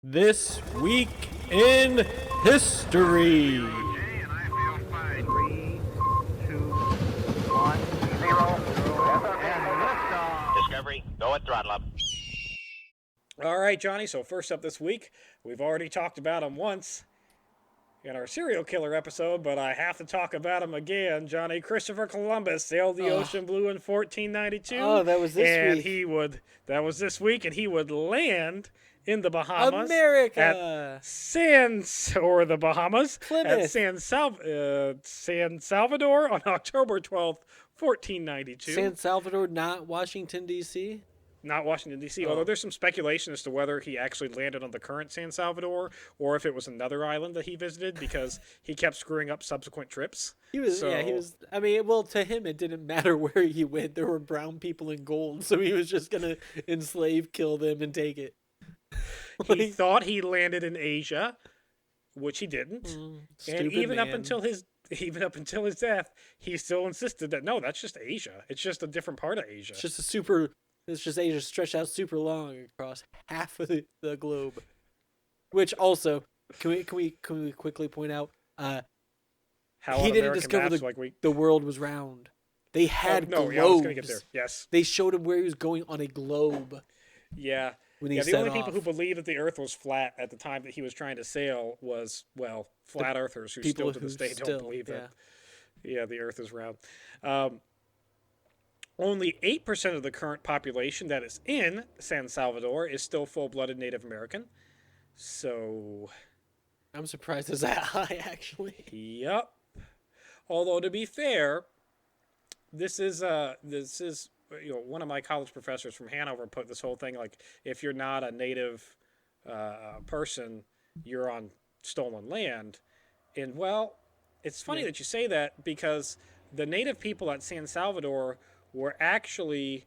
This week in history. Three, two, one, zero, and liftoff. Discovery, go at throttle up. All right, Johnny. So first up this week, we've already talked about him once in our serial killer episode, but I have to talk about him again. Johnny Christopher Columbus sailed the ocean blue in 1492. Oh, that was this week. That was this week, and he would land in the Bahamas. America! At the Bahamas. Plymouth. At San Salvador on October 12th, 1492. San Salvador, not Washington, D.C.? Not Washington, D.C., although there's some speculation as to whether he actually landed on the current San Salvador or if it was another island that he visited because he kept screwing up subsequent trips. He was. I mean, well, to him, it didn't matter where he went. There were brown people in gold, so he was just going to enslave, kill them, and take it. He thought he landed in Asia, which he didn't. And even up until his death, he still insisted that, no, that's just Asia. It's just a different part of Asia. It's just Asia stretched out super long across half of the globe. Which also, can we quickly point out, How he on didn't American discover maps, the world was round. They had globes. Yeah, I was going to get there. Yes. They showed him where he was going on a globe. Yeah. When he the set only off. people who believed that the Earth was flat at the time that he was trying to sail was, well, flat earthers who still to this day don't believe that. Yeah, the Earth is round. Only 8% of the current population that is in San Salvador is still full-blooded Native American. So, I'm surprised it's that high, actually. yep. Although to be fair, this is one of my college professors from Hanover put this whole thing like if you're not a native person, you're on stolen land. And well, it's funny that you say that because the native people at San Salvador were actually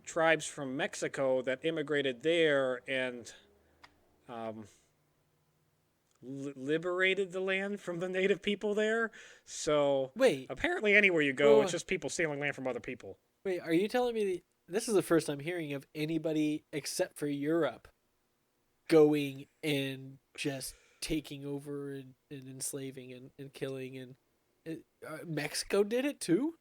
tribes from Mexico that immigrated there and liberated the land from the native people there. So Wait. apparently anywhere you go, it's just people stealing land from other people. Wait, are you telling me this is the first I'm hearing of anybody except for Europe going and just taking over and enslaving and killing and Mexico did it too?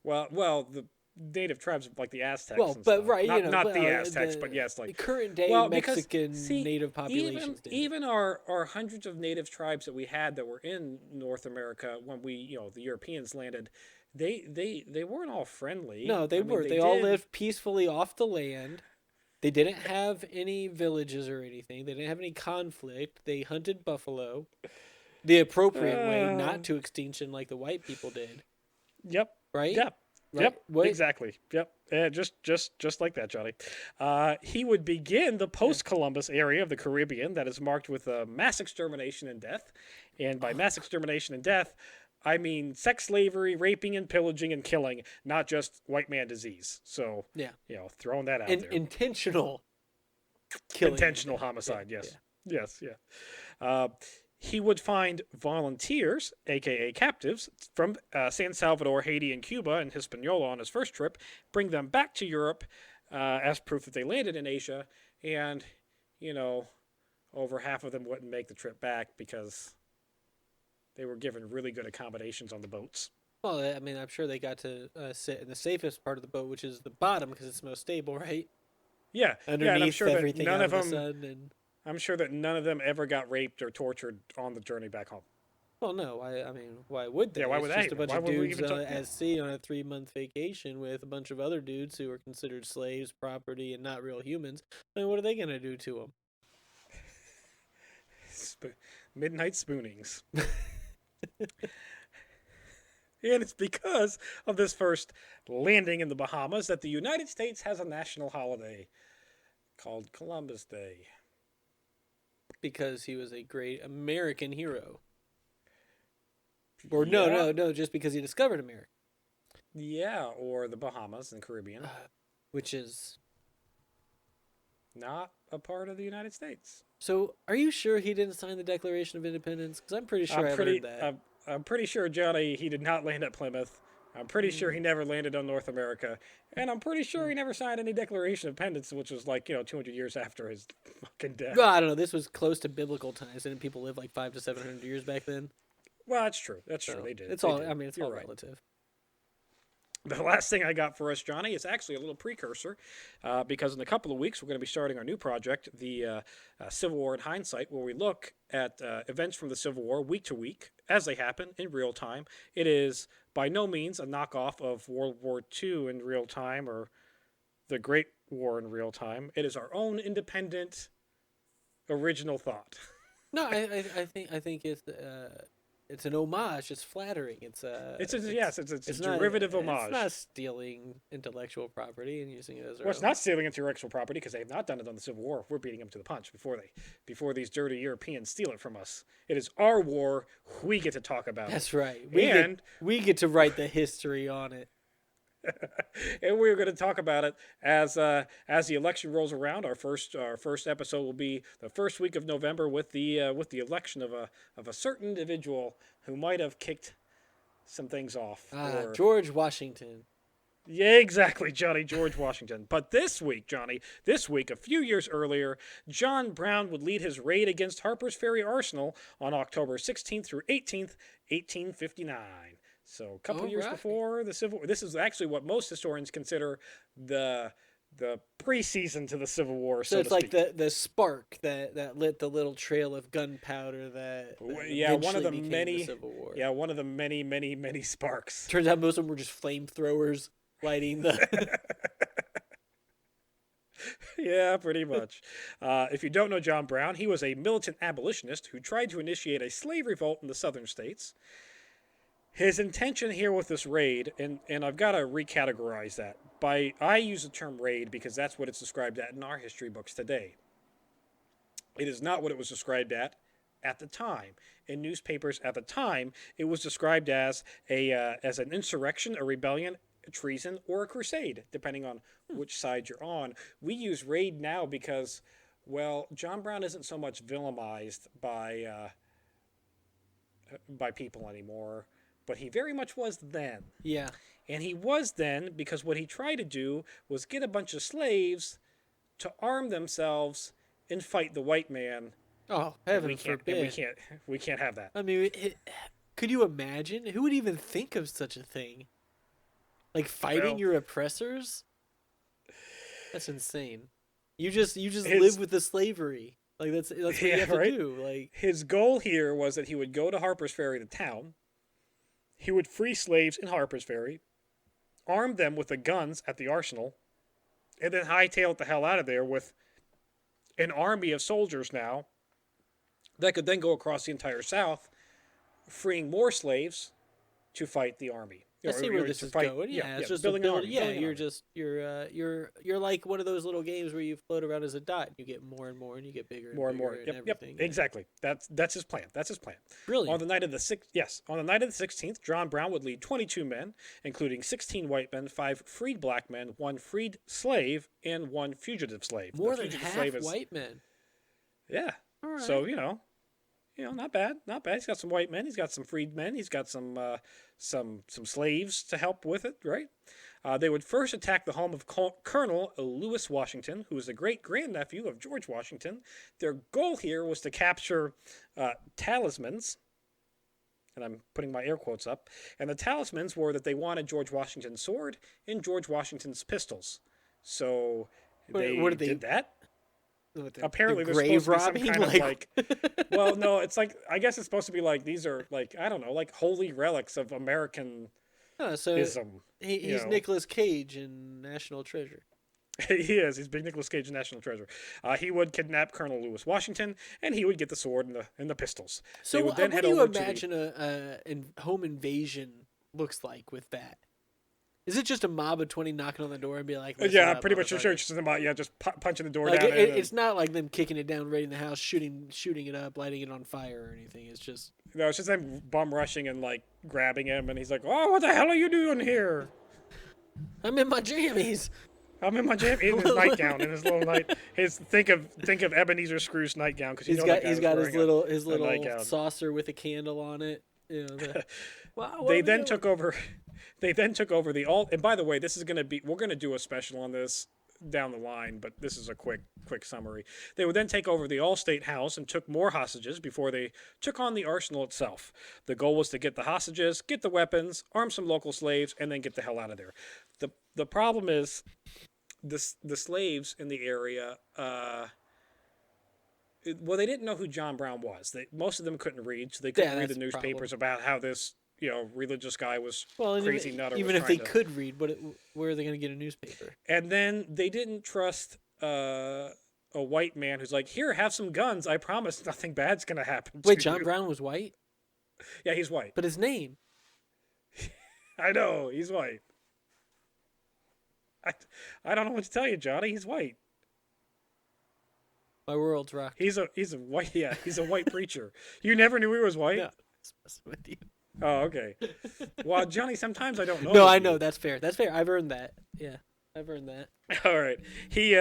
Well, the native tribes like the Aztecs. Well, and but stuff. right, not the Aztecs, but yes, like current day Mexican native populations. Even our hundreds of native tribes that we had that were in North America when the Europeans landed, they weren't all friendly. No, they were. They all lived peacefully off the land. They didn't have any villages or anything. They didn't have any conflict. They hunted buffalo the appropriate way, not to extinction like the white people did. Yep. Right? Yep. Right? Yep. What? Exactly. Yep. Just like that, Johnny. He would begin the post-Columbus area of the Caribbean that is marked with mass extermination and death. And by mass extermination and death, I mean sex slavery, raping and pillaging and killing, not just white man disease. So, throwing that out there. Intentional killing. Intentional homicide, yes. Yeah. Yes, yeah. He would find volunteers, a.k.a. captives, from San Salvador, Haiti, and Cuba and Hispaniola on his first trip, bring them back to Europe as proof that they landed in Asia, and, over half of them wouldn't make the trip back because they were given really good accommodations on the boats. Well, I mean, I'm sure they got to sit in the safest part of the boat, which is the bottom, because it's most stable, right? Yeah. Underneath and I'm sure everything that none out of them, the sun. I'm sure that none of them ever got raped or tortured on the journey back home. Well, no, I mean, why would they? Yeah, why would it's they? Just a bunch Why of would we dudes even talk- at sea on a 3-month vacation with a bunch of other dudes who are considered slaves, property, and not real humans. I mean, what are they gonna do to them? Midnight spoonings. And it's because of this first landing in the Bahamas that the United States has a national holiday called Columbus Day. Because he was a great American hero. Or no, just because he discovered America. Yeah, or the Bahamas and Caribbean. Which is not a part of the United States. So, are you sure he didn't sign the Declaration of Independence? Because I'm pretty sure I've heard that. I'm pretty sure, Johnny, he did not land at Plymouth. I'm pretty sure he never landed on North America, and I'm pretty sure he never signed any Declaration of Independence, which was like 200 years after his fucking death. Well, I don't know. This was close to biblical times. Didn't people live like 500 to 700 years back then? Well, that's true. That's So true. They did. It's They all. did. I mean, it's You're all right. relative. The last thing I got for us, Johnny, is actually a little precursor, because in a couple of weeks we're going to be starting our new project, the Civil War in Hindsight, where we look at events from the Civil War week to week as they happen in real time. It is by no means a knockoff of World War II in real time or the Great War in real time. It is our own independent, original thought. No, I think it's an homage. It's flattering. It's a not- derivative homage. It's not stealing intellectual property and using it as our Well, it's own. not stealing intellectual property because they have not done it on the Civil War. We're beating them to the punch before these dirty Europeans steal it from us. It is our war. We get to talk about it. That's right. We get to write the history on it. And we're going to talk about it as the election rolls around. Our first episode will be the first week of November with the election of a certain individual who might have kicked some things off. George Washington. Yeah, exactly, Johnny George Washington. But this week, a few years earlier, John Brown would lead his raid against Harper's Ferry Arsenal on October 16th through 18th, 1859. So a couple years before the Civil War. This is actually what most historians consider the preseason to the Civil War. So it's like the spark that lit the little trail of gunpowder that one of the became many the Civil War. Yeah, one of the many sparks. Turns out most of them were just flamethrowers lighting the. Yeah, pretty much. If you don't know John Brown, he was a militant abolitionist who tried to initiate a slave revolt in the southern states. His intention here with this raid, and I've got to recategorize that. I use the term raid because that's what it's described at in our history books today. It is not what it was described at the time. In newspapers at the time, it was described as as an insurrection, a rebellion, a treason, or a crusade, depending on which side you're on. We use raid now because, well, John Brown isn't so much villainized by people anymore. But he very much was then. Yeah. And he was then because what he tried to do was get a bunch of slaves to arm themselves and fight the white man. Oh, heaven forbid. We can't have that. I mean, could you imagine? Who would even think of such a thing? Like fighting your oppressors? That's insane. You just live with the slavery. Like that's what you have to do. Like his goal here was that he would go to Harper's Ferry, the town. He would free slaves in Harper's Ferry, arm them with the guns at the arsenal, and then hightail it the hell out of there with an army of soldiers now that could then go across the entire South, freeing more slaves to fight the army. I see where this is going. Yeah, it's just building an army. Yeah, you're like one of those little games where you float around as a dot. And you get more and more, and you get bigger and bigger. Yep, exactly. That's his plan. Brilliant. On the night of the 16th, John Brown would lead 22 men, including 16 white men, 5 freed black men, 1 freed slave, and 1 fugitive slave. More than half white men. Yeah. All right. So not bad. He's got some white men. He's got some freed men. He's got some slaves to help with it, right? They would first attack the home of Colonel Lewis Washington, who was the great-grandnephew of George Washington. Their goal here was to capture talismans, and I'm putting my air quotes up, and the talismans were that they wanted George Washington's sword and George Washington's pistols. So they did that. Apparently there's supposed to be some kind of like well, no, it's like I guess it's supposed to be like these are like I don't know, like holy relics of American ism. He's Nicolas Cage in National Treasure. He is. He's big Nicolas Cage in National Treasure. He would kidnap Colonel Lewis Washington, and he would get the sword and the pistols. So what do you imagine a home invasion looks like with that? Is it just a mob of 20 knocking on the door and be like, yeah, pretty much sure it's just about just punching the door down. It's not like them kicking it down, raiding the house, shooting it up, lighting it on fire or anything. It's just it's just them bum rushing and like grabbing him, and he's like, "Oh, what the hell are you doing here?" I'm in my jammies. I'm in my jammies in his nightgown, in his little night. Think of Ebenezer Scrooge's nightgown because he's got his little saucer with a candle on it. You know, wow, They then took over. They then took over the all. And by the way, this is going to be. We're going to do a special on this down the line, but this is a quick summary. They would then take over the All-State House and took more hostages before they took on the arsenal itself. The goal was to get the hostages, get the weapons, arm some local slaves, and then get the hell out of there. The problem is the slaves in the area. Well, they didn't know who John Brown was. Most of them couldn't read, so they couldn't read the newspapers about how this religious guy was crazy nutter. Even if they could read, where are they going to get a newspaper? And then they didn't trust a white man who's like, here, have some guns. I promise nothing bad's going to happen to Wait, John you. Brown was white? Yeah, he's white. But his name? I know, he's white. I don't know what to tell you, Johnny. He's white. My world's rocked. He's a white, yeah, he's a white preacher. You never knew he was white? No, it's messing with you. Oh, okay. Well, Johnny, sometimes I don't know. No, I know. That's fair. That's fair. I've earned that. Yeah, I've earned that. All right. He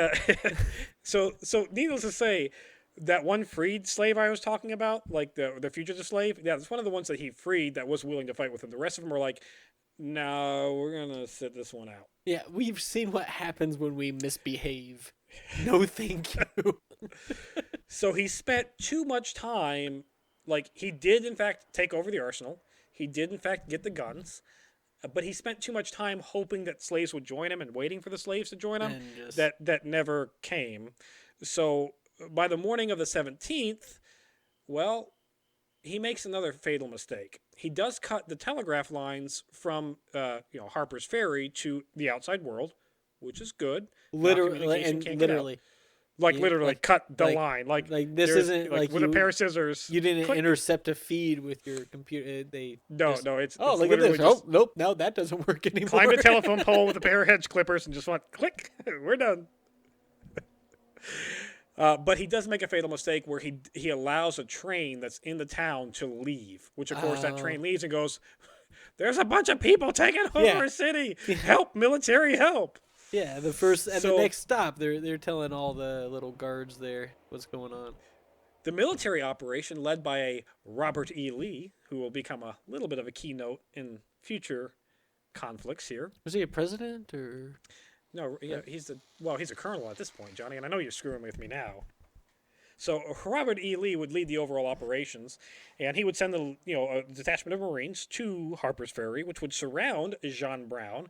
so needless to say, that one freed slave I was talking about, like the fugitive slave, yeah, it's one of the ones that he freed that was willing to fight with him. The rest of them were like, no, we're gonna sit this one out. Yeah, we've seen what happens when we misbehave. No, thank you. So he spent too much time. Like, he did in fact take over the arsenal. He did in fact get the guns. But he spent too much time hoping that slaves would join him and waiting for the slaves to join him. That never came. So by the morning of the 17th, well, he makes another fatal mistake. He does cut the telegraph lines from Harper's Ferry to the outside world, which is good. Literally. Literally cut the line. Like this isn't like with a pair of scissors. You didn't intercept a feed with your computer. No, it's look at this. Oh, nope. Now that doesn't work anymore. Climb a telephone pole with a pair of hedge clippers and just went click. We're done. But he does make a fatal mistake where he allows a train that's in the town to leave, which of course that train leaves and goes, there's a bunch of people taking over a city. Help, military help. Yeah, the next stop, they're telling all the little guards there what's going on. The military operation led by a Robert E. Lee, who will become a little bit of a keynote in future conflicts here. Was he a president or? No, yeah, he's a colonel at this point, Johnny, and I know you're screwing with me now. So Robert E. Lee would lead the overall operations, and he would send a detachment of Marines to Harper's Ferry, which would surround John Brown,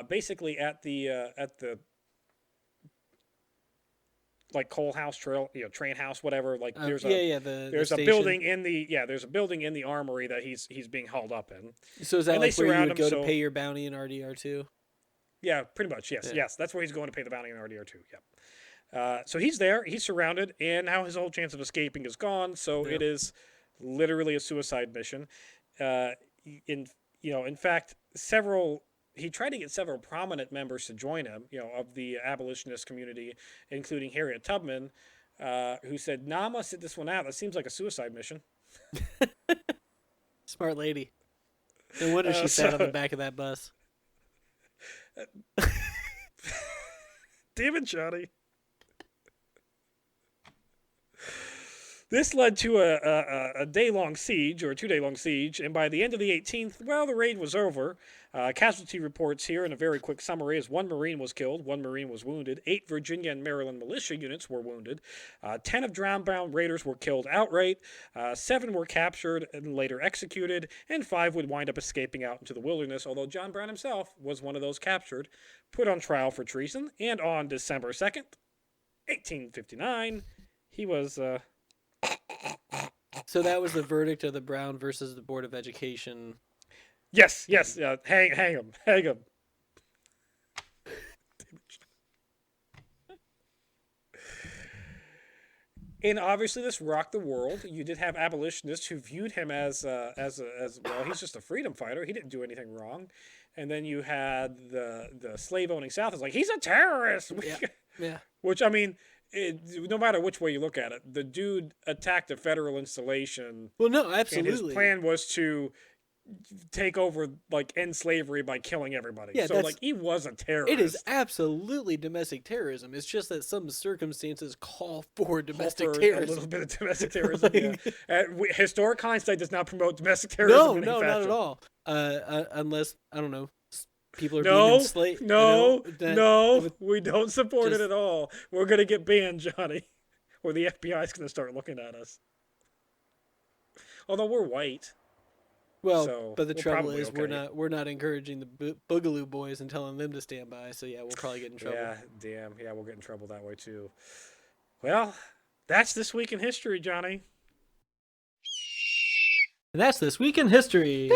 basically at the like coal house, train house, whatever. Like there's a building in the armory that he's being hauled up in. So is that like where you would go to pay your bounty in RDR2? Yeah, pretty much. Yes, that's where he's going to pay the bounty in RDR2. Yep. So he's there, he's surrounded, and now his whole chance of escaping is gone. So it is literally a suicide mission. In fact, he tried to get several prominent members to join him, of the abolitionist community, including Harriet Tubman, who said, "Nah, I'm gonna sit this one out. That seems like a suicide mission." Smart lady. No wonder she sat on the back of that bus. Damn it, Johnny. This led to a day-long siege, or a 2-day-long siege, and by the end of the 18th, well, the raid was over. Casualty reports here in a very quick summary is 1 Marine was killed, 1 Marine was wounded, 8 Virginia and Maryland militia units were wounded, 10 of John Brown raiders were killed outright, 7 were captured and later executed, and 5 would wind up escaping out into the wilderness, although John Brown himself was one of those captured, put on trial for treason, and on December 2nd, 1859, he was... So that was the verdict of the Brown versus the Board of Education. Yes. Hang him. And obviously, this rocked the world. You did have abolitionists who viewed him as well. He's just a freedom fighter. He didn't do anything wrong. And then you had the slave owning South is like, he's a terrorist. Yeah. Which, I mean, no matter which way you look at it, the dude attacked a federal installation. Well, no, absolutely. And his plan was to take over, like, end slavery by killing everybody. Yeah, so, like, he was a terrorist. It is absolutely domestic terrorism. It's just that some circumstances call for domestic terrorism. A little bit of domestic terrorism. Historic hindsight does not promote domestic terrorism. No, not at all. Unless, I don't know, people are being No, enslaved. we don't support it at all. We're gonna get banned, Johnny, or the FBI's gonna start looking at us. Although we're white. Well, so but the we're trouble probably is okay. we're not encouraging the Boogaloo Boys and telling them to stand by. So yeah, we'll probably get in trouble. Yeah, damn. Yeah, we'll get in trouble that way too. Well, that's this week in history, Johnny. And that's this week in history.